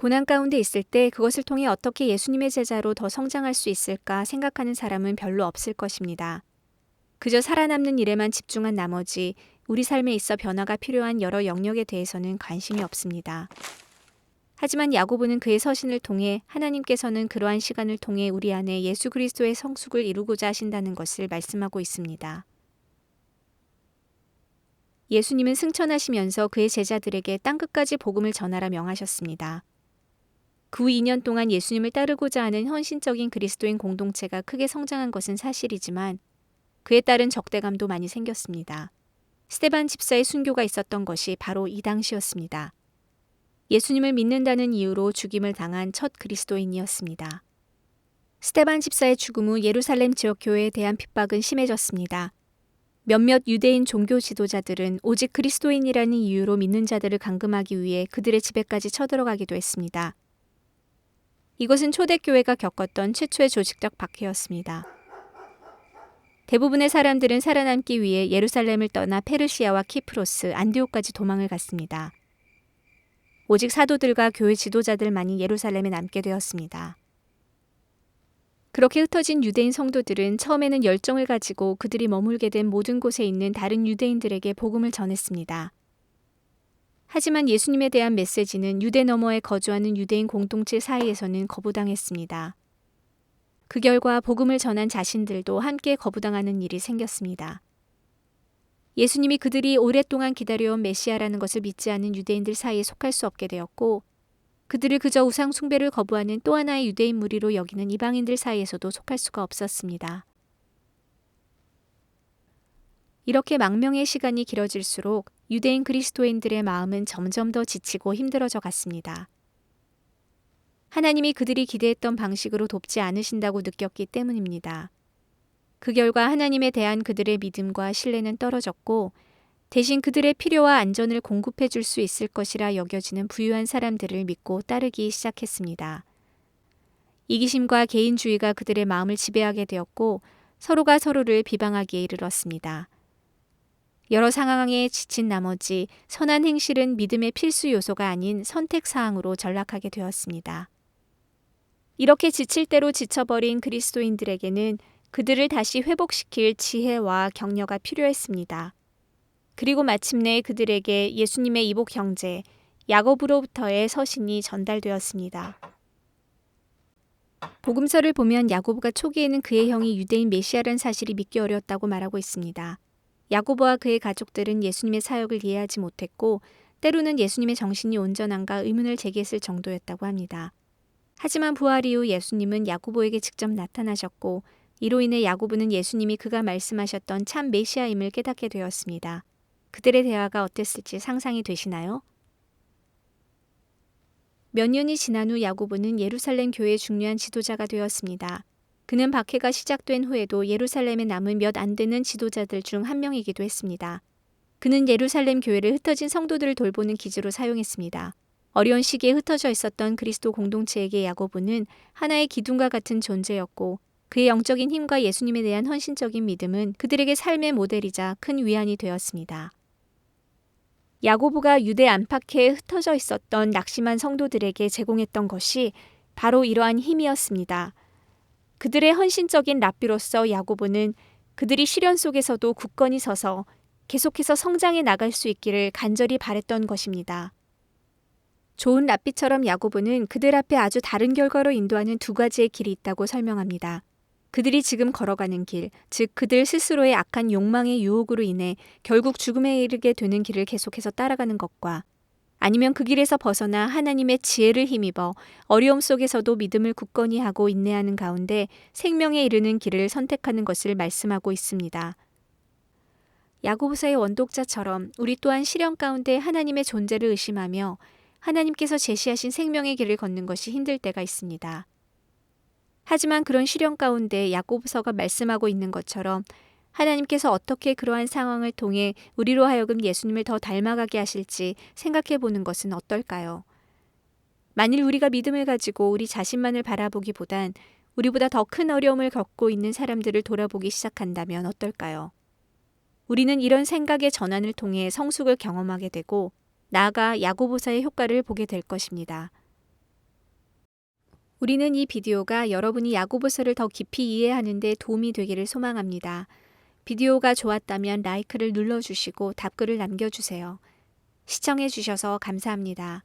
고난 가운데 있을 때 그것을 통해 어떻게 예수님의 제자로 더 성장할 수 있을까 생각하는 사람은 별로 없을 것입니다. 그저 살아남는 일에만 집중한 나머지 우리 삶에 있어 변화가 필요한 여러 영역에 대해서는 관심이 없습니다. 하지만 야고보는 그의 서신을 통해 하나님께서는 그러한 시간을 통해 우리 안에 예수 그리스도의 성숙을 이루고자 하신다는 것을 말씀하고 있습니다. 예수님은 승천하시면서 그의 제자들에게 땅끝까지 복음을 전하라 명하셨습니다. 그 후 2년 동안 예수님을 따르고자 하는 헌신적인 그리스도인 공동체가 크게 성장한 것은 사실이지만 그에 따른 적대감도 많이 생겼습니다. 스데반 집사의 순교가 있었던 것이 바로 이 당시였습니다. 예수님을 믿는다는 이유로 죽임을 당한 첫 그리스도인이었습니다. 스데반 집사의 죽음 후 예루살렘 지역 교회에 대한 핍박은 심해졌습니다. 몇몇 유대인 종교 지도자들은 오직 그리스도인이라는 이유로 믿는 자들을 감금하기 위해 그들의 집에까지 쳐들어가기도 했습니다. 이것은 초대교회가 겪었던 최초의 조직적 박해였습니다. 대부분의 사람들은 살아남기 위해 예루살렘을 떠나 페르시아와 키프로스, 안디옥까지 도망을 갔습니다. 오직 사도들과 교회 지도자들만이 예루살렘에 남게 되었습니다. 그렇게 흩어진 유대인 성도들은 처음에는 열정을 가지고 그들이 머물게 된 모든 곳에 있는 다른 유대인들에게 복음을 전했습니다. 하지만 예수님에 대한 메시지는 유대 너머에 거주하는 유대인 공동체 사이에서는 거부당했습니다. 그 결과 복음을 전한 자신들도 함께 거부당하는 일이 생겼습니다. 예수님이 그들이 오랫동안 기다려온 메시아라는 것을 믿지 않은 유대인들 사이에 속할 수 없게 되었고 그들을 그저 우상 숭배를 거부하는 또 하나의 유대인 무리로 여기는 이방인들 사이에서도 속할 수가 없었습니다. 이렇게 망명의 시간이 길어질수록 유대인 그리스도인들의 마음은 점점 더 지치고 힘들어져 갔습니다. 하나님이 그들이 기대했던 방식으로 돕지 않으신다고 느꼈기 때문입니다. 그 결과 하나님에 대한 그들의 믿음과 신뢰는 떨어졌고 대신 그들의 필요와 안전을 공급해 줄 수 있을 것이라 여겨지는 부유한 사람들을 믿고 따르기 시작했습니다. 이기심과 개인주의가 그들의 마음을 지배하게 되었고 서로가 서로를 비방하기에 이르렀습니다. 여러 상황에 지친 나머지 선한 행실은 믿음의 필수 요소가 아닌 선택사항으로 전락하게 되었습니다. 이렇게 지칠 대로 지쳐버린 그리스도인들에게는 그들을 다시 회복시킬 지혜와 격려가 필요했습니다. 그리고 마침내 그들에게 예수님의 이복 형제 야고보로부터의 서신이 전달되었습니다. 복음서를 보면 야고보가 초기에는 그의 형이 유대인 메시아라는 사실이 믿기 어려웠다고 말하고 있습니다. 야고보와 그의 가족들은 예수님의 사역을 이해하지 못했고 때로는 예수님의 정신이 온전한가 의문을 제기했을 정도였다고 합니다. 하지만 부활 이후 예수님은 야고보에게 직접 나타나셨고 이로 인해 야고보는 예수님이 그가 말씀하셨던 참 메시아임을 깨닫게 되었습니다. 그들의 대화가 어땠을지 상상이 되시나요? 몇 년이 지난 후 야고보는 예루살렘 교회의 중요한 지도자가 되었습니다. 그는 박해가 시작된 후에도 예루살렘에 남은 몇 안 되는 지도자들 중 한 명이기도 했습니다. 그는 예루살렘 교회를 흩어진 성도들을 돌보는 기지로 사용했습니다. 어려운 시기에 흩어져 있었던 그리스도 공동체에게 야고보는 하나의 기둥과 같은 존재였고 그의 영적인 힘과 예수님에 대한 헌신적인 믿음은 그들에게 삶의 모델이자 큰 위안이 되었습니다. 야고보가 유대 안팎에 흩어져 있었던 낙심한 성도들에게 제공했던 것이 바로 이러한 힘이었습니다. 그들의 헌신적인 랍비로서 야고보는 그들이 시련 속에서도 굳건히 서서 계속해서 성장해 나갈 수 있기를 간절히 바랬던 것입니다. 좋은 랍비처럼 야고보는 그들 앞에 아주 다른 결과로 인도하는 두 가지의 길이 있다고 설명합니다. 그들이 지금 걸어가는 길, 즉 그들 스스로의 악한 욕망의 유혹으로 인해 결국 죽음에 이르게 되는 길을 계속해서 따라가는 것과 아니면 그 길에서 벗어나 하나님의 지혜를 힘입어 어려움 속에서도 믿음을 굳건히 하고 인내하는 가운데 생명에 이르는 길을 선택하는 것을 말씀하고 있습니다. 야고보서의 원독자처럼 우리 또한 시련 가운데 하나님의 존재를 의심하며 하나님께서 제시하신 생명의 길을 걷는 것이 힘들 때가 있습니다. 하지만 그런 시련 가운데 야고보서가 말씀하고 있는 것처럼 하나님께서 어떻게 그러한 상황을 통해 우리로 하여금 예수님을 더 닮아가게 하실지 생각해 보는 것은 어떨까요? 만일 우리가 믿음을 가지고 우리 자신만을 바라보기보단 우리보다 더 큰 어려움을 겪고 있는 사람들을 돌아보기 시작한다면 어떨까요? 우리는 이런 생각의 전환을 통해 성숙을 경험하게 되고 나아가 야고보서의 효과를 보게 될 것입니다. 우리는 이 비디오가 여러분이 야고보서를 더 깊이 이해하는 데 도움이 되기를 소망합니다. 비디오가 좋았다면 라이크를 눌러주시고 답글을 남겨주세요. 시청해 주셔서 감사합니다.